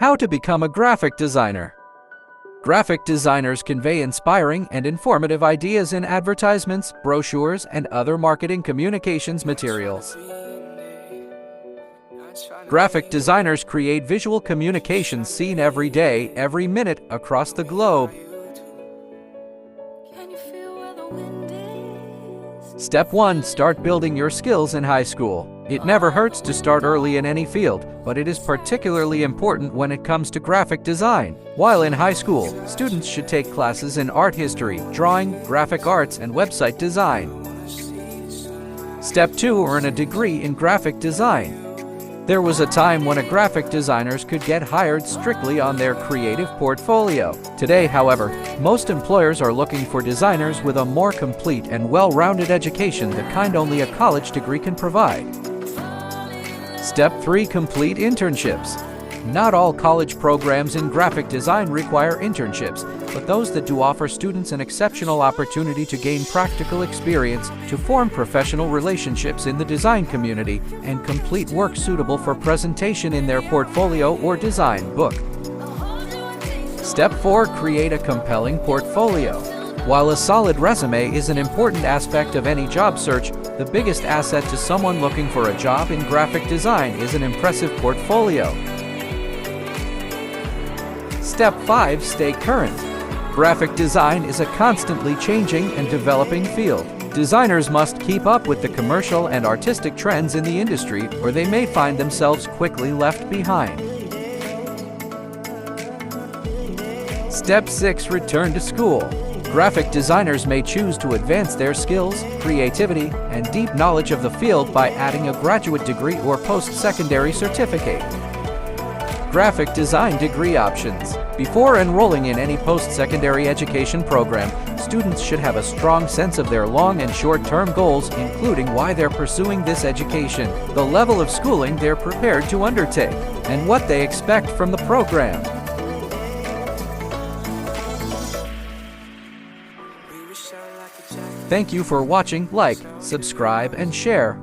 How to become a graphic designer. Graphic designers convey inspiring and informative ideas in advertisements, brochures, and other marketing communications materials. Graphic designers create visual communications seen every day, every minute across the globe. Step 1. Start building your skills in high school. It never hurts to start early in any field, but it is particularly important when it comes to graphic design. While in high school, students should take classes in art history, drawing, graphic arts, and website design. Step 2. Earn a degree in graphic design. There was a time when graphic designers could get hired strictly on their creative portfolio. Today, however, most employers are looking for designers with a more complete and well-rounded education, the kind only a college degree can provide. Step 3. Complete internships. Not all college programs in graphic design require internships, but those that do offer students an exceptional opportunity to gain practical experience, to form professional relationships in the design community, and complete work suitable for presentation in their portfolio or design book. Step 4. Create a compelling portfolio. While a solid resume is an important aspect of any job search, the biggest asset to someone looking for a job in graphic design is an impressive portfolio. Step 5. Stay current. Graphic design is a constantly changing and developing field. Designers must keep up with the commercial and artistic trends in the industry, or they may find themselves quickly left behind. Step 6. Return to school. Graphic designers may choose to advance their skills, creativity, and deep knowledge of the field by adding a graduate degree or post-secondary certificate. Graphic design degree options. Before enrolling in any post-secondary education program, students should have a strong sense of their long and short-term goals, including why they're pursuing this education, the level of schooling they're prepared to undertake, and what they expect from the program. Thank you for watching. Like, subscribe, and share.